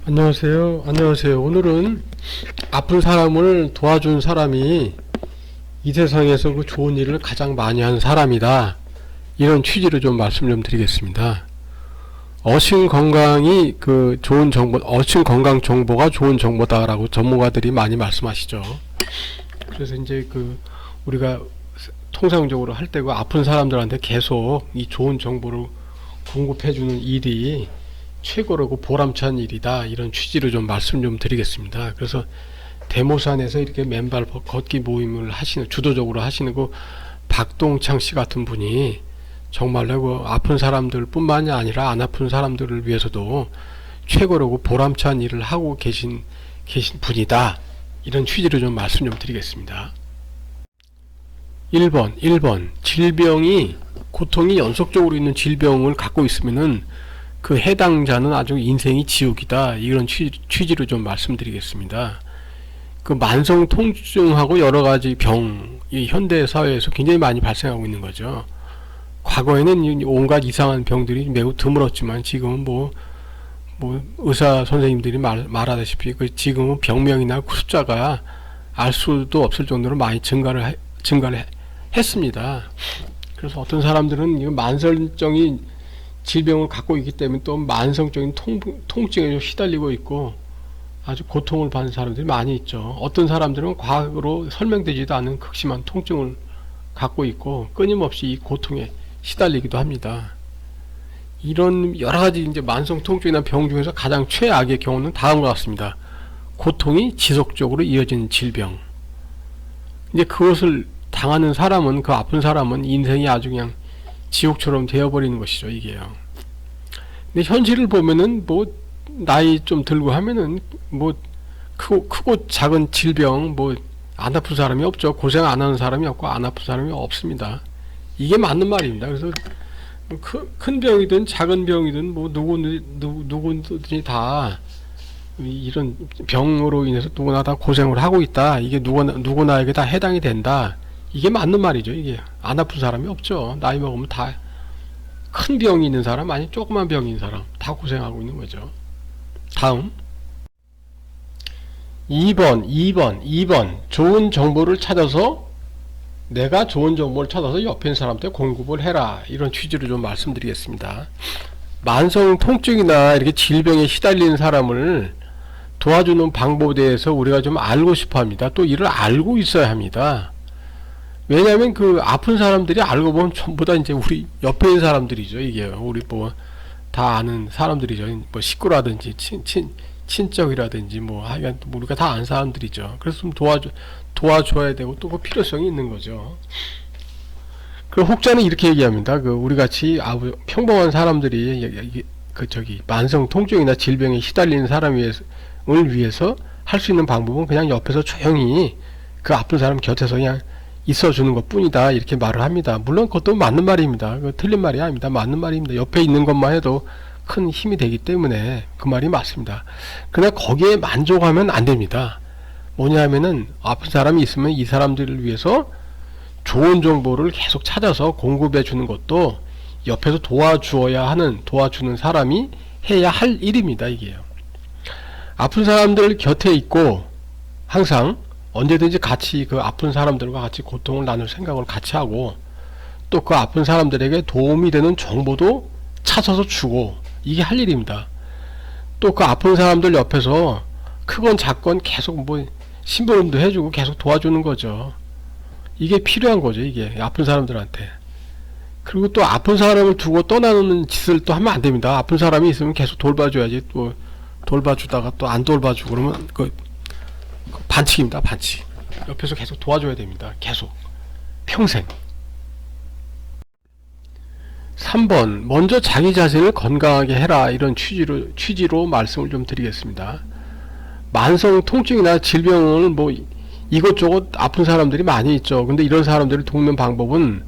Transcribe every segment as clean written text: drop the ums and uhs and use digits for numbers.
안녕하세요. 안녕하세요. 오늘은 아픈 사람을 도와준 사람이 이 세상에서 그 좋은 일을 가장 많이 한 사람이다. 이런 취지로 좀 말씀 좀 드리겠습니다. 어신 건강이 그 좋은 정보, 어신 건강 정보가 좋은 정보다라고 전문가들이 많이 말씀하시죠. 그래서 이제 그 우리가 통상적으로 할 때 그 아픈 사람들한테 계속 이 좋은 정보를 공급해주는 일이 최고라고 보람찬 일이다, 이런 취지로 좀 말씀 좀 드리겠습니다. 그래서 대모산에서 이렇게 맨발 걷기 모임을 하시는, 주도적으로 하시는 그 박동창 씨 같은 분이 정말로 그 아픈 사람들 뿐만이 아니라 안 아픈 사람들을 위해서도 최고라고 보람찬 일을 하고 계신 분이다, 이런 취지로 좀 말씀 좀 드리겠습니다. 1번 질병이, 고통이 연속적으로 있는 질병을 갖고 있으면은 그 해당자는 아주 인생이 지옥이다, 이런 취지로 좀 말씀드리겠습니다. 그 만성 통증하고 여러 가지 병이 현대 사회에서 굉장히 많이 발생하고 있는 거죠. 과거에는 온갖 이상한 병들이 매우 드물었지만 지금은 뭐 의사 선생님들이 말하다시피 그 지금은 병명이나 숫자가 알 수도 없을 정도로 많이 증가를 했습니다. 그래서 어떤 사람들은 이 만성적인 질병을 갖고 있기 때문에 또 만성적인 통증에 시달리고 있고 아주 고통을 받는 사람들이 많이 있죠. 어떤 사람들은 과거로 설명되지도 않은 극심한 통증을 갖고 있고 끊임없이 이 고통에 시달리기도 합니다. 이런 여러 가지 이제 만성 통증이나 병 중에서 가장 최악의 경우는 다음과 같습니다. 고통이 지속적으로 이어지는 질병. 이제 그것을 당하는 사람은, 그 아픈 사람은 인생이 아주 그냥 지옥처럼 되어버리는 것이죠, 이게요. 근데 현실을 보면은 뭐 나이 좀 들고 하면은 뭐 크고 작은 질병 뭐 안 아픈 사람이 없죠. 고생 안 하는 사람이 없고 안 아픈 사람이 없습니다. 이게 맞는 말입니다. 그래서 큰 병이든 작은 병이든 뭐 누구든지 다 이런 병으로 인해서 누구나 다 고생을 하고 있다. 이게 누구나에게 다 해당이 된다. 이게 맞는 말이죠. 이게 안 아픈 사람이 없죠. 나이 먹으면 다 큰 병이 있는 사람, 아니 조그만 병이 있는 사람 다 고생하고 있는 거죠. 다음 2번 좋은 정보를 찾아서, 내가 좋은 정보를 찾아서 옆에 있는 사람한테 공급을 해라, 이런 취지로 좀 말씀드리겠습니다. 만성 통증이나 이렇게 질병에 시달리는 사람을 도와주는 방법에 대해서 우리가 좀 알고 싶어 합니다. 또 이를 알고 있어야 합니다. 왜냐하면 그 아픈 사람들이 알고 보면 전부 다 이제 우리 옆에 있는 사람들이죠. 이게 우리 뭐 다 아는 사람들이죠. 뭐 식구라든지 친척이라든지 뭐 하여간 우리가 다 아는 사람들이죠. 그래서 좀 도와줘야 되고 또 그 필요성이 있는 거죠. 그 혹자는 이렇게 얘기합니다. 그 우리 같이 평범한 사람들이 그 만성 통증이나 질병에 시달리는 사람을 위해서 할 수 있는 방법은 그냥 옆에서 조용히 그 아픈 사람 곁에서 그냥 있어주는 것 뿐이다, 이렇게 말을 합니다. 물론 그것도 맞는 말입니다. 틀린 말이 아닙니다. 맞는 말입니다. 옆에 있는 것만 해도 큰 힘이 되기 때문에 그 말이 맞습니다. 그러나 거기에 만족하면 안 됩니다. 뭐냐 하면은 아픈 사람이 있으면 이 사람들을 위해서 좋은 정보를 계속 찾아서 공급해 주는 것도 옆에서 도와주는 사람이 해야 할 일입니다. 이게요. 아픈 사람들 곁에 있고 항상 언제든지 같이 그 아픈 사람들과 같이 고통을 나눌 생각을 같이 하고, 또 그 아픈 사람들에게 도움이 되는 정보도 찾아서 주고, 이게 할 일입니다. 또 그 아픈 사람들 옆에서 크건 작건 계속 뭐 심부름도 해주고 계속 도와주는 거죠. 이게 필요한 거죠, 이게 아픈 사람들한테. 그리고 또 아픈 사람을 두고 떠나는 짓을 또 하면 안 됩니다. 아픈 사람이 있으면 계속 돌봐줘야지. 또 돌봐주다가 또 안 돌봐주고 그러면 반칙입니다. 반칙. 옆에서 계속 도와줘야 됩니다. 계속 평생. 3번 먼저 자기 자신을 건강하게 해라, 이런 취지로 말씀을 좀 드리겠습니다. 만성 통증이나 질병을 뭐 이것저것 아픈 사람들이 많이 있죠. 근데 이런 사람들을 돕는 방법은,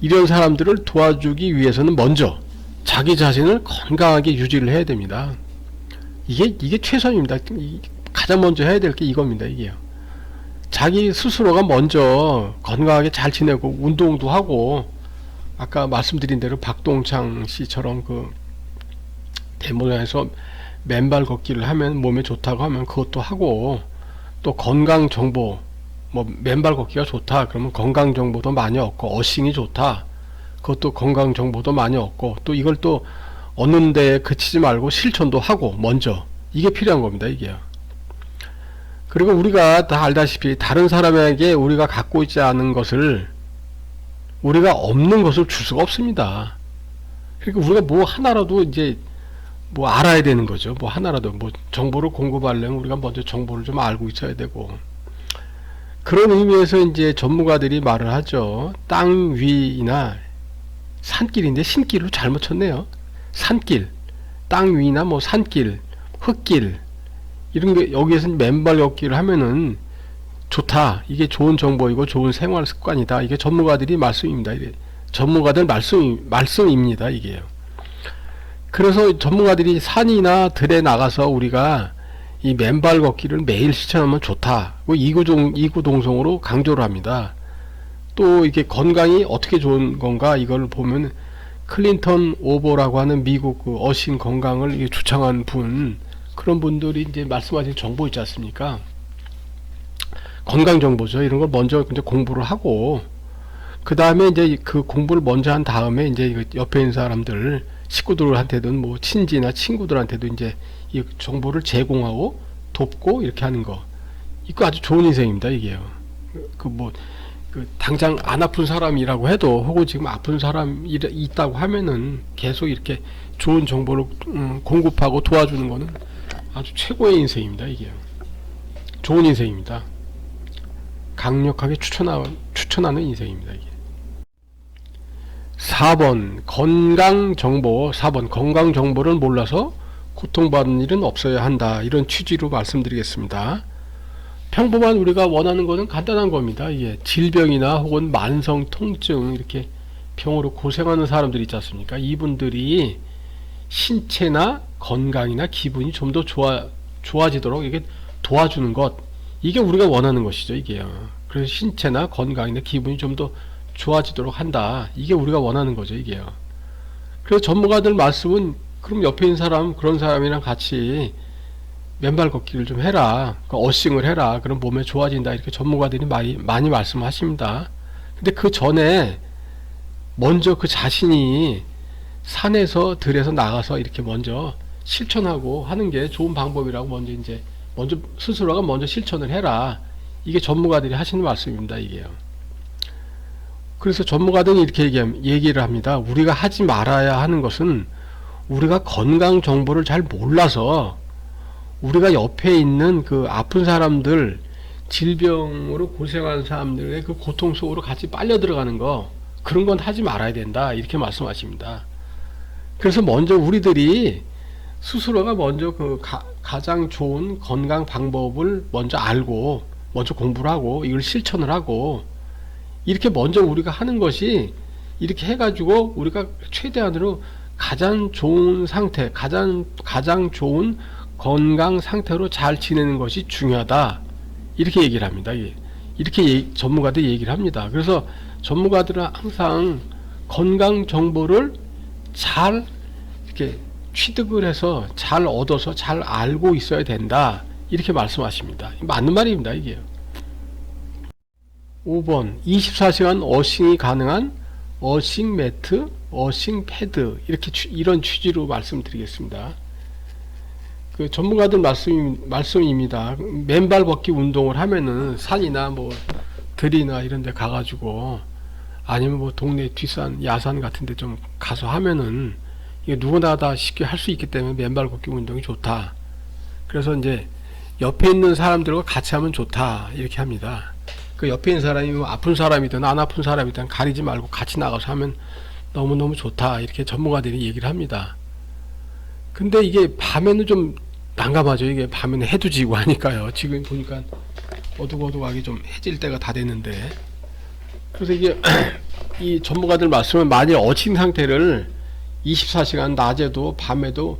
이런 사람들을 도와주기 위해서는 먼저 자기 자신을 건강하게 유지를 해야 됩니다. 이게 최선입니다. 가장 먼저 해야 될 게 이겁니다. 이게요. 자기 스스로가 먼저 건강하게 잘 지내고 운동도 하고, 아까 말씀드린 대로 박동창 씨처럼 그 대모양에서 맨발 걷기를 하면 몸에 좋다고 하면 그것도 하고, 또 건강 정보, 뭐 맨발 걷기가 좋다 그러면 건강 정보도 많이 얻고, 어싱이 좋다 그것도 건강 정보도 많이 얻고, 또 이걸 또 얻는 데에 그치지 말고 실천도 하고, 먼저 이게 필요한 겁니다, 이게요. 그리고 우리가 다 알다시피 다른 사람에게 우리가 갖고 있지 않은 것을, 우리가 없는 것을 줄 수가 없습니다. 그러니까 우리가 뭐 하나라도 이제 뭐 알아야 되는 거죠. 뭐 하나라도 뭐 정보를 공급하려면 우리가 먼저 정보를 좀 알고 있어야 되고, 그런 의미에서 이제 전문가들이 말을 하죠. 땅 위나 산길인데 신길로 잘못 쳤네요. 산길, 땅 위나 뭐 산길, 흙길 이런 게, 여기에서 맨발 걷기를 하면은 좋다. 이게 좋은 정보이고 좋은 생활 습관이다. 이게 전문가들이 말씀입니다. 이게 전문가들 말씀입니다. 이게요. 그래서 전문가들이 산이나 들에 나가서 우리가 이 맨발 걷기를 매일 실천하면 좋다. 이구동성으로 강조를 합니다. 또 이게 건강이 어떻게 좋은 건가 이걸 보면, 클린턴 오버라고 하는 미국 그 어신 건강을 주창한 분, 그런 분들이 이제 말씀하신 정보 있지 않습니까? 건강 정보죠. 이런 걸 먼저 이제 공부를 하고, 그 다음에 이제 그 공부를 먼저 한 다음에 이제 옆에 있는 사람들, 식구들한테든 뭐 친지나 친구들한테도 이제 이 정보를 제공하고 돕고 이렇게 하는 거, 이거 아주 좋은 인생입니다, 이게요. 당장 안 아픈 사람이라고 해도, 혹은 지금 아픈 사람이 있다고 하면은 계속 이렇게 좋은 정보를 공급하고 도와주는 거는 아주 최고의 인생입니다, 이게요. 좋은 인생입니다. 강력하게 추천하는 인생입니다, 이게. 4번 건강정보. 4번 건강정보를 몰라서 고통받는 일은 없어야 한다. 이런 취지로 말씀드리겠습니다. 평범한 우리가 원하는 것은 간단한 겁니다. 이게 질병이나 혹은 만성 통증, 이렇게 병으로 고생하는 사람들이 있지 않습니까? 이분들이 신체나 건강이나 기분이 좀 더 좋아지도록 이게 도와주는 것, 이게 우리가 원하는 것이죠, 이게요. 그래서 신체나 건강이나 기분이 좀 더 좋아지도록 한다. 이게 우리가 원하는 거죠, 이게요. 그래서 전문가들 말씀은, 그럼 옆에 있는 사람, 그런 사람이랑 같이 맨발 걷기를 좀 해라. 어싱을 해라. 그럼 몸에 좋아진다. 이렇게 전문가들이 많이 말씀하십니다. 근데 그 전에 먼저 그 자신이 산에서 들에서 나가서 이렇게 먼저 실천하고 하는 게 좋은 방법이라고 먼저 스스로가 먼저 실천을 해라. 이게 전문가들이 하시는 말씀입니다, 이게요. 그래서 전문가들은 이렇게 얘기를 합니다. 우리가 하지 말아야 하는 것은, 우리가 건강 정보를 잘 몰라서 우리가 옆에 있는 그 아픈 사람들, 질병으로 고생하는 사람들의 그 고통 속으로 같이 빨려 들어가는 거, 그런 건 하지 말아야 된다. 이렇게 말씀하십니다. 그래서 먼저 우리들이 스스로가 먼저 가장 좋은 건강 방법을 먼저 알고, 먼저 공부를 하고, 이걸 실천을 하고, 이렇게 먼저 우리가 하는 것이, 이렇게 해가지고 우리가 최대한으로 가장 좋은 상태, 가장 좋은 건강 상태로 잘 지내는 것이 중요하다. 이렇게 얘기를 합니다. 이렇게 전문가들이 얘기를 합니다. 그래서 전문가들은 항상 건강 정보를 잘 이렇게 취득을 해서 잘 얻어서 잘 알고 있어야 된다. 이렇게 말씀하십니다. 맞는 말입니다, 이게요. 5번 24시간 어싱이 가능한 어싱 매트, 어싱 패드, 이런 취지로 말씀드리겠습니다. 그 전문가들 말씀입니다. 맨발 걷기 운동을 하면은 산이나 뭐 들이나 이런 데 가가지고, 아니면 뭐 동네 뒷산, 야산 같은 데 좀 가서 하면은 이게 누구나 다 쉽게 할 수 있기 때문에 맨발 걷기 운동이 좋다. 그래서 이제 옆에 있는 사람들과 같이 하면 좋다. 이렇게 합니다. 그 옆에 있는 사람이 뭐 아픈 사람이든 안 아픈 사람이든 가리지 말고 같이 나가서 하면 너무너무 좋다. 이렇게 전문가들이 얘기를 합니다. 근데 이게 밤에는 좀 난감하죠. 이게 밤에는 해도 지고 하니까요. 지금 보니까 어둑어둑하게 좀 해질 때가 다 됐는데, 그래서 이게 이 전문가들 말씀은, 만일 어친 상태를 24시간 낮에도 밤에도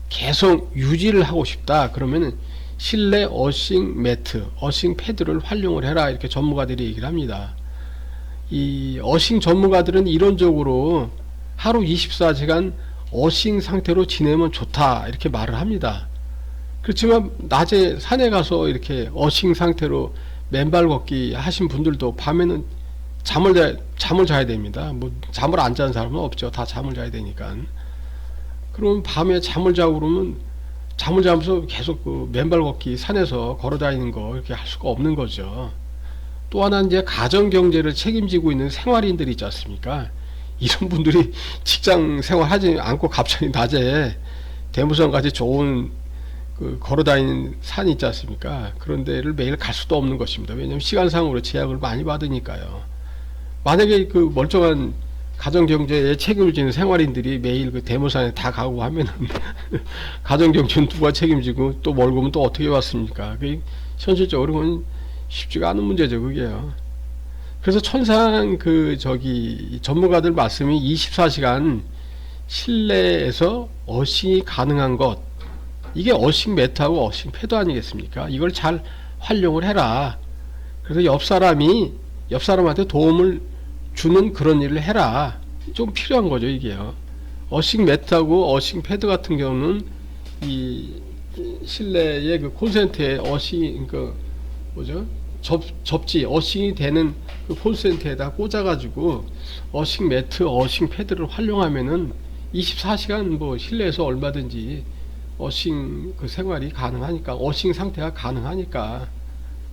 계속 유지를 하고 싶다. 그러면은 실내 어싱 매트, 어싱 패드를 활용을 해라. 이렇게 전문가들이 얘기를 합니다. 이 어싱 전문가들은 이론적으로 하루 24시간 어싱 상태로 지내면 좋다. 이렇게 말을 합니다. 그렇지만 낮에 산에 가서 이렇게 어싱 상태로 맨발 걷기 하신 분들도 밤에는 잠을 자야 됩니다. 뭐 잠을 안 자는 사람은 없죠. 다 잠을 자야 되니까. 그러면 밤에 잠을 자고 그러면 잠을 자면서 계속 그 맨발 걷기 산에서 걸어 다니는 거 이렇게 할 수가 없는 거죠. 또 하나 이제 가정 경제를 책임지고 있는 생활인들이 있지 않습니까? 이런 분들이 직장 생활 하지 않고 갑자기 낮에 대무선같이 좋은 그 걸어 다니는 산이 있지 않습니까? 그런 데를 매일 갈 수도 없는 것입니다. 왜냐하면 시간상으로 제약을 많이 받으니까요. 만약에 그 멀쩡한 가정경제에 책임을 지는 생활인들이 매일 그 대모산에 다 가고 하면은 가정경제는 누가 책임지고 또 멀고 오면 또 어떻게 왔습니까? 그게 현실적으로 는 쉽지가 않은 문제죠, 그게요. 그래서 천상 그 저기 전문가들 말씀이 24시간 실내에서 어싱이 가능한 것, 이게 어싱 매트하고 어싱 패드 아니겠습니까? 이걸 잘 활용을 해라. 그래서 옆 사람한테 도움을 주는 그런 일을 해라. 좀 필요한 거죠, 이게요. 어싱 매트하고 어싱 패드 같은 경우는 이 실내의 그 콘센트에 어싱 그 뭐죠? 접지 어싱이 되는 그 콘센트에다 꽂아가지고 어싱 매트, 어싱 패드를 활용하면은 24시간 뭐 실내에서 얼마든지 어싱 그 생활이 가능하니까, 어싱 상태가 가능하니까.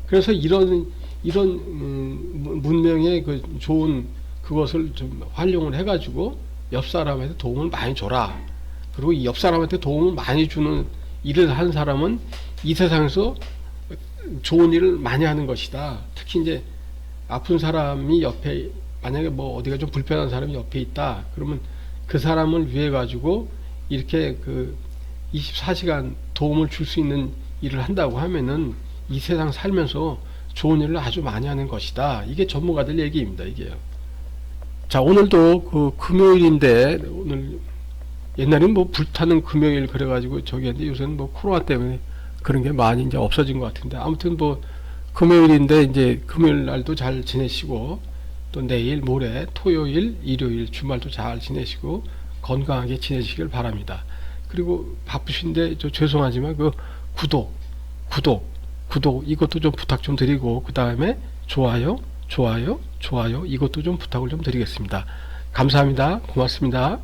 그래서 이런 문명의 그 좋은 그것을 좀 활용을 해가지고 옆 사람한테 도움을 많이 줘라. 그리고 이 옆 사람한테 도움을 많이 주는 일을 하는 사람은 이 세상에서 좋은 일을 많이 하는 것이다. 특히 이제 아픈 사람이 옆에, 만약에 뭐 어디가 좀 불편한 사람이 옆에 있다. 그러면 그 사람을 위해 가지고 이렇게 그 24시간 도움을 줄 수 있는 일을 한다고 하면은 이 세상 살면서 좋은 일을 아주 많이 하는 것이다. 이게 전문가들 얘기입니다, 이게요. 자, 오늘도 그 금요일인데, 오늘 옛날에는 뭐 불타는 금요일 그래가지고 저기 했는데 요새는 뭐 코로나 때문에 그런 게 많이 이제 없어진 것 같은데, 아무튼 뭐 금요일인데 이제 금요일 날도 잘 지내시고, 또 내일, 모레, 토요일, 일요일, 주말도 잘 지내시고 건강하게 지내시길 바랍니다. 그리고 바쁘신데 저 죄송하지만 그 구독 이것도 좀 부탁 좀 드리고, 그 다음에 좋아요 이것도 좀 부탁을 좀 드리겠습니다. 감사합니다. 고맙습니다.